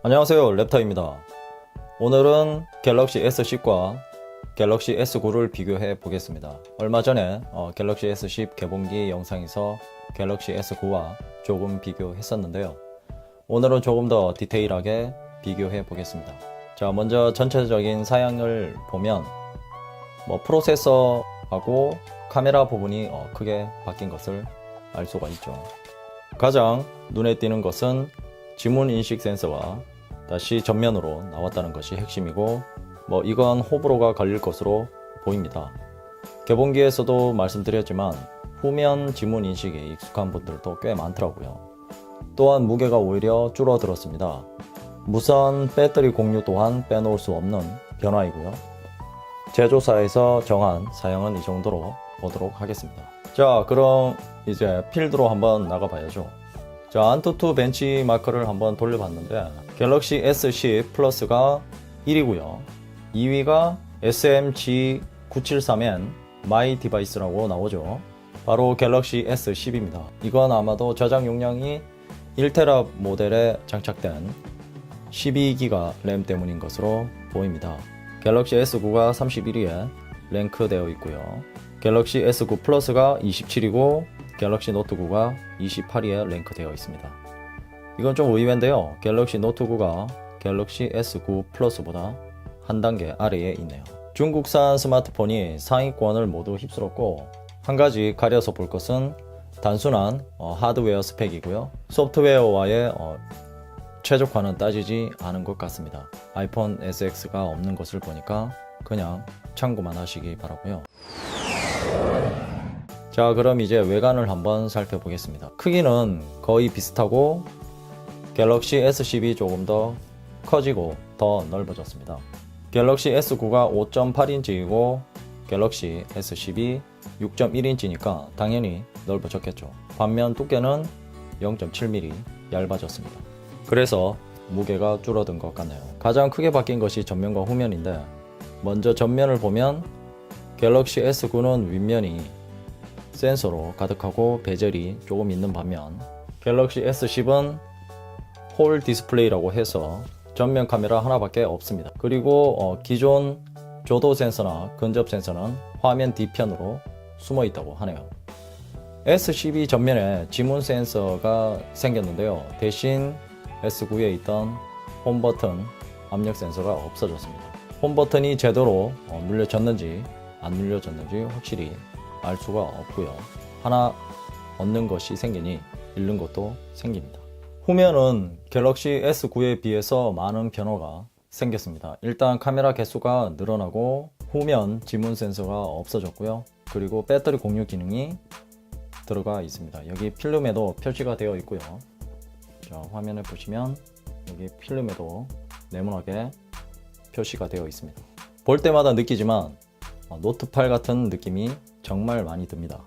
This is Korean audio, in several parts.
안녕하세요, 랩터입니다. 오늘은 갤럭시 S10과 갤럭시 S9를 비교해 보겠습니다. 얼마 전에 갤럭시 S10 개봉기 영상에서 갤럭시 S9와 조금 비교했었는데요. 오늘은 조금 더 디테일하게 비교해 보겠습니다. 자, 먼저 전체적인 사양을 보면 프로세서하고 카메라 부분이 크게 바뀐 것을 알 수가 있죠. 가장 눈에 띄는 것은 지문 인식 센서가 다시 전면으로 나왔다는 것이 핵심이고, 이건 호불호가 갈릴 것으로 보입니다. 개봉기에서도 말씀드렸지만 후면 지문 인식에 익숙한 분들도 꽤 많더라고요. 또한 무게가 오히려 줄어들었습니다. 무선 배터리 공유 또한 빼놓을 수 없는 변화이고요. 제조사에서 정한 사양은 이 정도로 보도록 하겠습니다. 자, 그럼 이제 필드로 한번 나가봐야죠. 자, 안투투 벤치마크를 한번 돌려봤는데 갤럭시 S10 플러스가 1위고요. 2위가 SMG973N 마이 디바이스라고 나오죠. 바로 갤럭시 S10입니다. 이건 아마도 저장 용량이 1테라 모델에 장착된 12기가 램 때문인 것으로 보입니다. 갤럭시 S9가 31위에 랭크되어 있고요. 갤럭시 S9 플러스가 27위고 갤럭시 노트 9가 28위에 랭크되어 있습니다. 이건 좀 의외인데요. 갤럭시 노트 9가 갤럭시 S9 플러스보다 한 단계 아래에 있네요. 중국산 스마트폰이 상위권을 모두 휩쓸었고, 한 가지 가려서 볼 것은 단순한 하드웨어 스펙이고요. 소프트웨어와의 최적화는 따지지 않은 것 같습니다. 아이폰 SX가 없는 것을 보니까 그냥 참고만 하시기 바라고요. 자, 그럼 이제 외관을 한번 살펴보겠습니다. 크기는 거의 비슷하고 갤럭시 S10이 조금 더 커지고 더 넓어졌습니다. 갤럭시 S9가 5.8인치이고 갤럭시 S10이 6.1인치니까 당연히 넓어졌겠죠. 반면 두께는 0.7mm 얇아졌습니다. 그래서 무게가 줄어든 것 같네요. 가장 크게 바뀐 것이 전면과 후면인데, 먼저 전면을 보면 갤럭시 S9는 윗면이 센서로 가득하고 베젤이 조금 있는 반면 갤럭시 S10은 홀 디스플레이라고 해서 전면 카메라 하나밖에 없습니다. 그리고 기존 조도 센서나 근접 센서는 화면 뒤편으로 숨어 있다고 하네요. S12 전면에 지문 센서가 생겼는데요. 대신 S9에 있던 홈 버튼 압력 센서가 없어졌습니다. 홈 버튼이 제대로 눌려졌는지 안 눌려졌는지 확실히 알 수가 없고요. 하나 얻는 것이 생기니 잃는 것도 생깁니다. 후면은 갤럭시 S9에 비해서 많은 변화가 생겼습니다. 일단 카메라 개수가 늘어나고 후면 지문 센서가 없어졌고요. 그리고 배터리 공유 기능이 들어가 있습니다. 여기 필름에도 표시가 되어 있고요. 자, 화면에 보시면 여기 필름에도 네모나게 표시가 되어 있습니다. 볼 때마다 느끼지만 노트8 같은 느낌이 정말 많이 듭니다.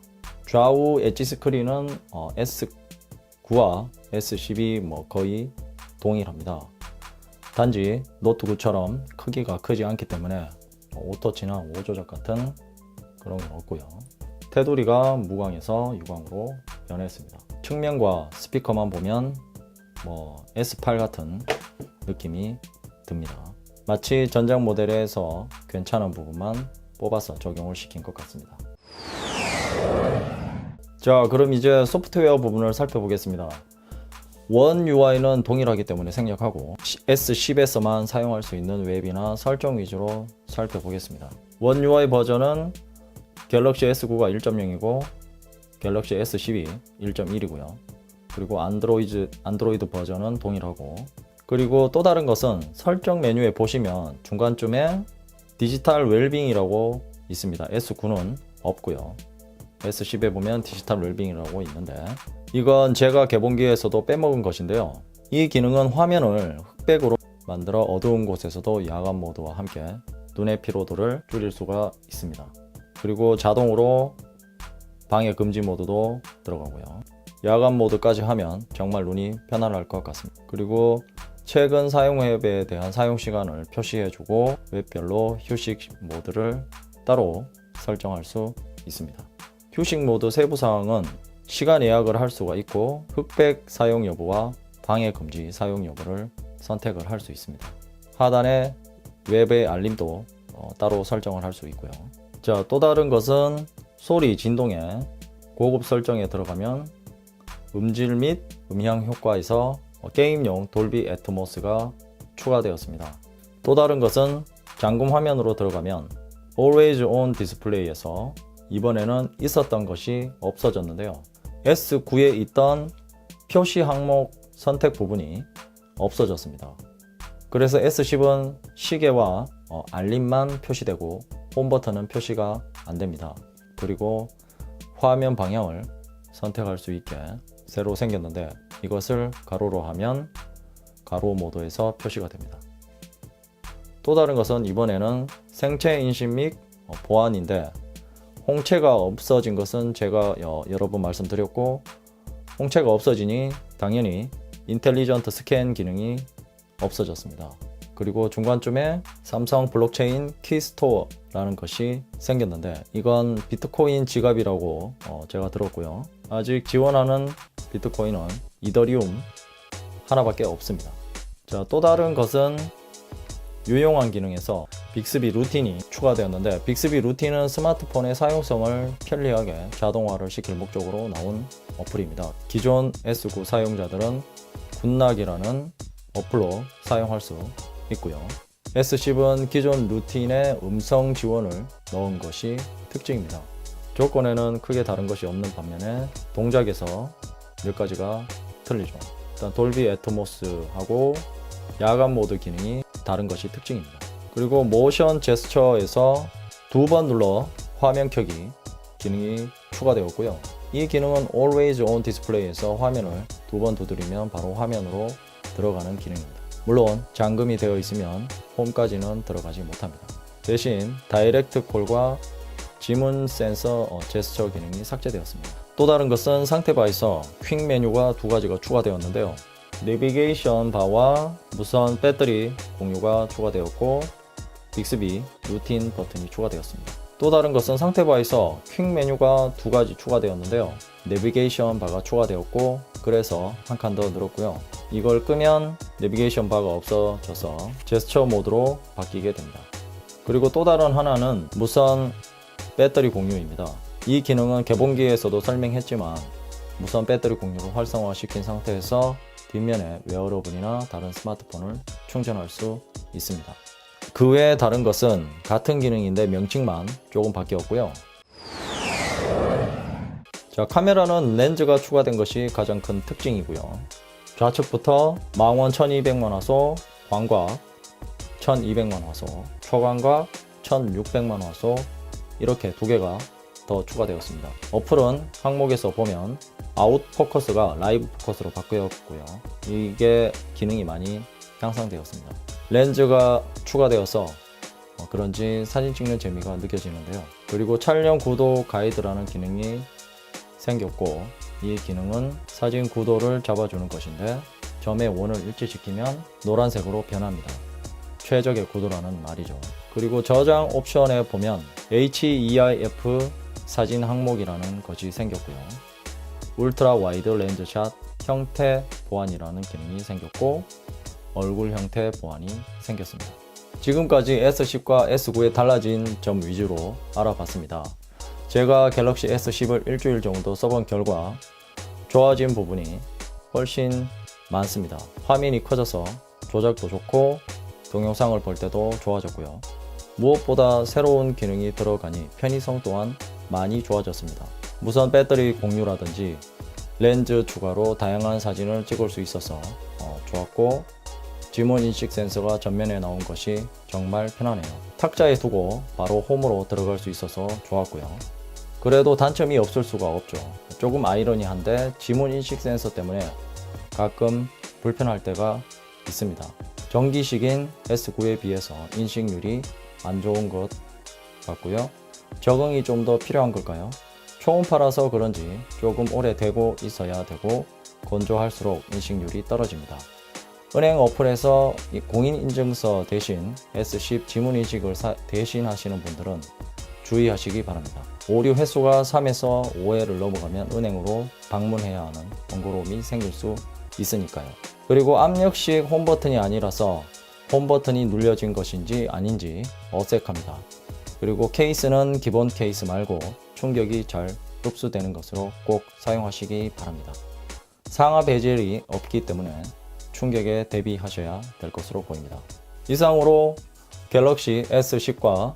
좌우 엣지 스크린은 S9와 S10이 거의 동일합니다. 단지 노트9처럼 크기가 크지 않기 때문에 오터치나 오조작 같은 그런 건 없고요. 테두리가 무광에서 유광으로 변했습니다. 측면과 스피커만 보면 S8 같은 느낌이 듭니다. 마치 전작 모델에서 괜찮은 부분만 뽑아서 적용을 시킨 것 같습니다. 자, 그럼 이제 소프트웨어 부분을 살펴보겠습니다. 원 UI는 동일하기 때문에 생략하고 S10에서만 사용할 수 있는 웹이나 설정 위주로 살펴보겠습니다. 원 UI 버전은 갤럭시 S9가 1.0이고 갤럭시 S10이 1.1이고요. 그리고 안드로이드 버전은 동일하고, 그리고 또 다른 것은 설정 메뉴에 보시면 중간쯤에 디지털 웰빙이라고 있습니다. S9는 없고요. S10에 보면 디지털 웰빙이라고 있는데, 이건 제가 개봉기에서도 빼먹은 것인데요. 이 기능은 화면을 흑백으로 만들어 어두운 곳에서도 야간 모드와 함께 눈의 피로도를 줄일 수가 있습니다. 그리고 자동으로 방해 금지 모드도 들어가고요. 야간 모드까지 하면 정말 눈이 편안할 것 같습니다. 그리고 최근 사용 앱에 대한 사용 시간을 표시해주고 웹별로 휴식 모드를 따로 설정할 수 있습니다. 휴식 모드 세부 사항은 시간 예약을 할 수가 있고 흑백 사용 여부와 방해 금지 사용 여부를 선택을 할 수 있습니다. 하단에 웹의 알림도 따로 설정을 할 수 있고요. 자, 또 다른 것은 소리 진동의 고급 설정에 들어가면 음질 및 음향 효과에서 게임용 돌비 애트모스가 추가되었습니다. 또 다른 것은 잠금 화면으로 들어가면 Always On 디스플레이에서 이번에는 있었던 것이 없어졌는데요. S9에 있던 표시 항목 선택 부분이 없어졌습니다. 그래서 S10은 시계와 알림만 표시되고 홈 버튼은 표시가 안됩니다. 그리고 화면 방향을 선택할 수 있게 새로 생겼는데 이것을 가로로 하면 가로 모드에서 표시가 됩니다. 또 다른 것은 이번에는 생체 인식 및 보안인데 홍채가 없어진 것은 제가 여러 번 말씀드렸고 홍채가 없어지니 당연히 인텔리전트 스캔 기능이 없어졌습니다. 그리고 중간쯤에 삼성 블록체인 키스토어라는 것이 생겼는데 이건 비트코인 지갑이라고 제가 들었고요. 아직 지원하는 비트코인은 이더리움 하나밖에 없습니다. 자, 또 다른 것은 유용한 기능에서 빅스비 루틴이 추가되었는데 빅스비 루틴은 스마트폰의 사용성을 편리하게 자동화를 시킬 목적으로 나온 어플입니다. 기존 S9 사용자들은 굿락이라는 어플로 사용할 수 있고요. S10은 기존 루틴에 음성 지원을 넣은 것이 특징입니다. 조건에는 크게 다른 것이 없는 반면에 동작에서 몇 가지가 틀리죠. 일단 돌비 애트모스하고 야간 모드 기능이 다른 것이 특징입니다. 그리고 모션 제스처에서 두 번 눌러 화면 켜기 기능이 추가되었고요. 이 기능은 Always On 디스플레이에서 화면을 두 번 두드리면 바로 화면으로 들어가는 기능입니다. 물론 잠금이 되어 있으면 홈까지는 들어가지 못합니다. 대신 다이렉트 콜과 지문 센서 제스처 기능이 삭제되었습니다. 또 다른 것은 상태 바에서 퀵 메뉴가 두 가지가 추가되었는데요. 내비게이션 바와 무선 배터리 공유가 추가되었고 빅스비 루틴 버튼이 추가되었습니다. 또 다른 것은 상태 바에서 퀵 메뉴가 두 가지 추가되었는데요. 내비게이션 바가 추가되었고 그래서 한 칸 더 늘었고요. 이걸 끄면 내비게이션 바가 없어져서 제스처 모드로 바뀌게 됩니다. 그리고 또 다른 하나는 무선 배터리 공유입니다. 이 기능은 개봉기에서도 설명했지만 무선 배터리 공유를 활성화시킨 상태에서 뒷면에 웨어러블이나 다른 스마트폰을 충전할 수 있습니다. 그 외에 다른 것은 같은 기능인데 명칭만 조금 바뀌었고요. 자, 카메라는 렌즈가 추가된 것이 가장 큰 특징이고요. 좌측부터 망원 1200만 화소, 광각 1200만 화소, 초광각 1600만 화소 이렇게 두 개가 더 추가되었습니다. 어플은 항목에서 보면 아웃 포커스가 라이브 포커스로 바뀌었고요. 이게 기능이 많이 향상되었습니다. 렌즈가 추가되어서 그런지 사진 찍는 재미가 느껴지는데요. 그리고 촬영 구도 가이드라는 기능이 생겼고 이 기능은 사진 구도를 잡아주는 것인데 점의 원을 일치시키면 노란색으로 변합니다. 최적의 구도라는 말이죠. 그리고 저장 옵션에 보면 HEIF 사진 항목이라는 것이 생겼고요. 울트라 와이드 렌즈샷 형태 보안이라는 기능이 생겼고 얼굴 형태 보안이 생겼습니다. 지금까지 S10과 S9의 달라진 점 위주로 알아봤습니다. 제가 갤럭시 S10을 일주일 정도 써본 결과 좋아진 부분이 훨씬 많습니다. 화면이 커져서 조작도 좋고 동영상을 볼 때도 좋아졌고요. 무엇보다 새로운 기능이 들어가니 편의성 또한 많이 좋아졌습니다. 무선 배터리 공유라든지 렌즈 추가로 다양한 사진을 찍을 수 있어서 좋았고 지문 인식 센서가 전면에 나온 것이 정말 편하네요. 탁자에 두고 바로 홈으로 들어갈 수 있어서 좋았고요. 그래도 단점이 없을 수가 없죠. 조금 아이러니한데 지문 인식 센서 때문에 가끔 불편할 때가 있습니다. 전기식인 S9에 비해서 인식률이 안 좋은 것 같고요. 적응이 좀 더 필요한 걸까요? 초음파라서 그런지 조금 오래 되고 있어야 되고 건조할수록 인식률이 떨어집니다. 은행 어플에서 공인인증서 대신 S10 지문인식을 대신 하시는 분들은 주의하시기 바랍니다. 오류 횟수가 3에서 5회를 넘어가면 은행으로 방문해야 하는 번거로움이 생길 수 있으니까요. 그리고 압력식 홈 버튼이 아니라서 홈 버튼이 눌려진 것인지 아닌지 어색합니다. 그리고 케이스는 기본 케이스 말고 충격이 잘 흡수되는 것으로 꼭 사용하시기 바랍니다. 상하 베젤이 없기 때문에 충격에 대비하셔야 될 것으로 보입니다. 이상으로 갤럭시 S10과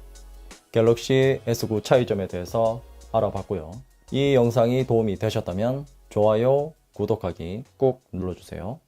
갤럭시 S9 차이점에 대해서 알아봤고요. 이 영상이 도움이 되셨다면 좋아요, 구독하기 꼭 눌러주세요.